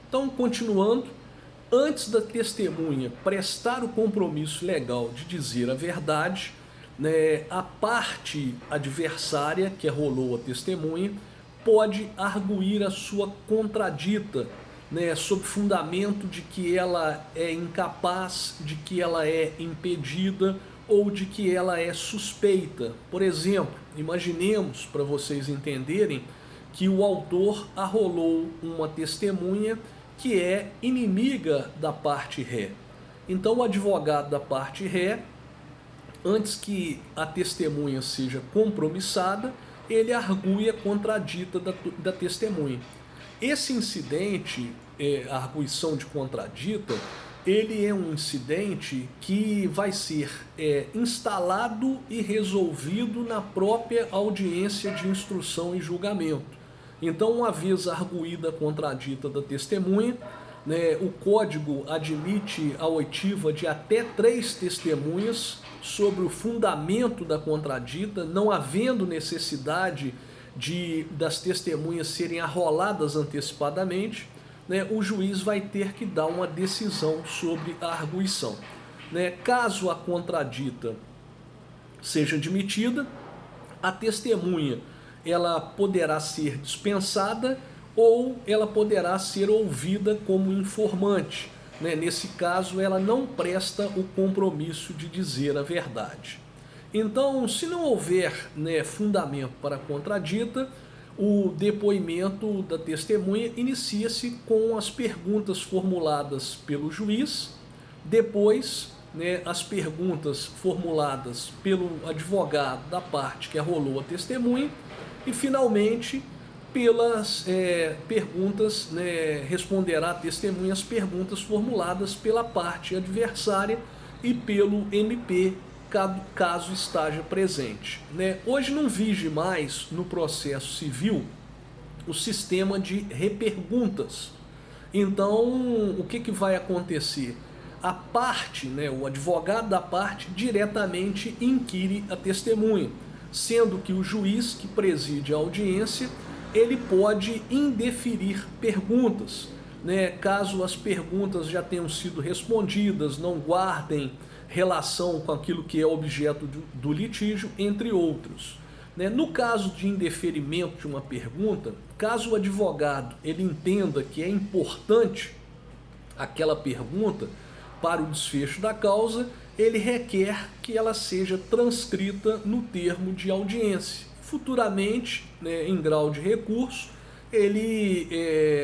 Então, continuando, antes da testemunha prestar o compromisso legal de dizer a verdade, né, a parte adversária, que rolou a testemunha, pode arguir a sua contradita, né, sob fundamento de que ela é incapaz, de que ela é impedida ou de que ela é suspeita. Por exemplo, imaginemos, para vocês entenderem, que o autor arrolou uma testemunha que é inimiga da parte ré. Então o advogado da parte ré, antes que a testemunha seja compromissada, ele argui a contradita da testemunha. Esse incidente, a arguição de contradita, ele é um incidente que vai ser instalado e resolvido na própria audiência de instrução e julgamento. Então, uma vez arguída a contradita da testemunha, né, o código admite a oitiva de até 3 testemunhas sobre o fundamento da contradita, não havendo necessidade das testemunhas serem arroladas antecipadamente, né, o juiz vai ter que dar uma decisão sobre a arguição. Né? Caso a contradita seja admitida, a testemunha ela poderá ser dispensada ou ela poderá ser ouvida como informante. Né? Nesse caso, ela não presta o compromisso de dizer a verdade. Então, se não houver, né, fundamento para a contradita, o depoimento da testemunha inicia-se com as perguntas formuladas pelo juiz, depois, né, as perguntas formuladas pelo advogado da parte que arrolou a testemunha e, finalmente, pelas perguntas, né, responderá a testemunha as perguntas formuladas pela parte adversária e pelo MP, caso esteja presente. Né? Hoje não vige mais no processo civil o sistema de reperguntas. Então, o que vai acontecer? A parte, né, o advogado da parte, diretamente inquire a testemunha, sendo que o juiz que preside a audiência, ele pode indeferir perguntas, né, caso as perguntas já tenham sido respondidas, não guardem relação com aquilo que é objeto do litígio, entre outros. Né? No caso de indeferimento de uma pergunta, caso o advogado ele entenda que é importante aquela pergunta para o desfecho da causa, ele requer que ela seja transcrita no termo de audiência. Futuramente, né, em grau de recurso, ele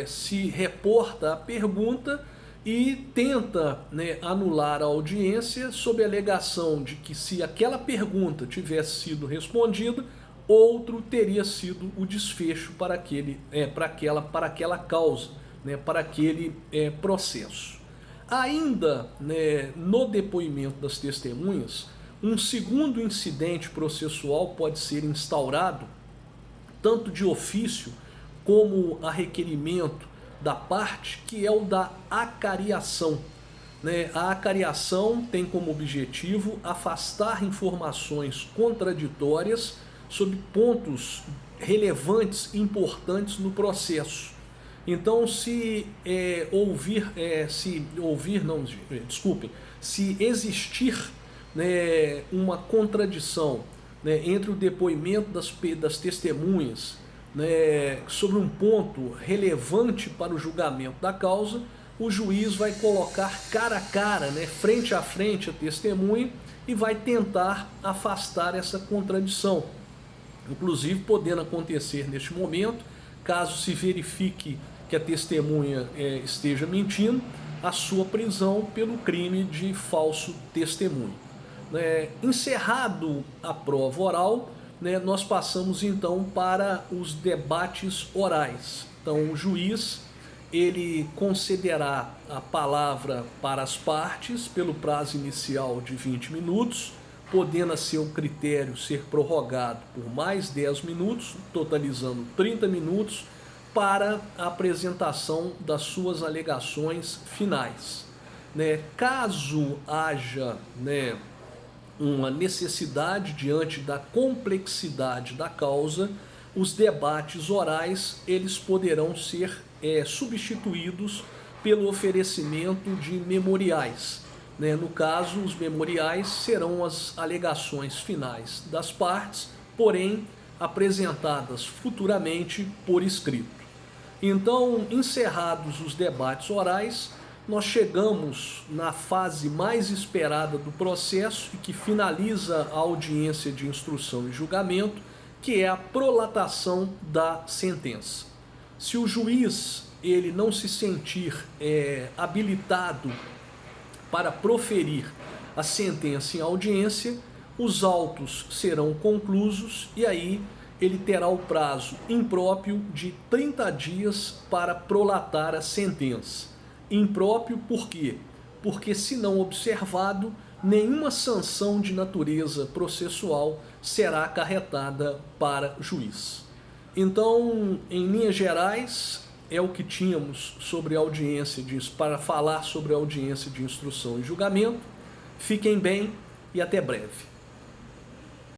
se reporta à pergunta e tenta, né, anular a audiência sob a alegação de que, se aquela pergunta tivesse sido respondida, outro teria sido o desfecho para aquela causa, né, para aquele processo. Ainda, né, no depoimento das testemunhas, um segundo incidente processual pode ser instaurado, tanto de ofício como a requerimento da parte, que é o da acariação. Né? A acariação tem como objetivo afastar informações contraditórias sobre pontos relevantes, importantes no processo. Então, se existir, né, uma contradição, né, entre o depoimento das testemunhas, né, sobre um ponto relevante para o julgamento da causa, o juiz vai colocar cara a cara, né, frente a frente a testemunha e vai tentar afastar essa contradição. Inclusive, podendo acontecer neste momento, caso se verifique que a testemunha esteja mentindo, a sua prisão pelo crime de falso testemunho. Encerrado a prova oral, né, nós passamos então para os debates orais. Então, o juiz ele concederá a palavra para as partes pelo prazo inicial de 20 minutos, podendo a seu critério ser prorrogado por mais 10 minutos, totalizando 30 minutos, para a apresentação das suas alegações finais. Caso haja, uma necessidade diante da complexidade da causa, os debates orais eles poderão ser substituídos pelo oferecimento de memoriais. No caso, os memoriais serão as alegações finais das partes, porém apresentadas futuramente por escrito. Então, encerrados os debates orais, nós chegamos na fase mais esperada do processo e que finaliza a audiência de instrução e julgamento, que é a prolatação da sentença. Se o juiz ele não se sentir habilitado para proferir a sentença em audiência, os autos serão conclusos e aí ele terá o prazo impróprio de 30 dias para prolatar a sentença. Impróprio por quê? Porque, se não observado, nenhuma sanção de natureza processual será acarretada para o juiz. Então, em linhas gerais, é o que tínhamos sobre a audiência para falar sobre a audiência de instrução e julgamento. Fiquem bem e até breve.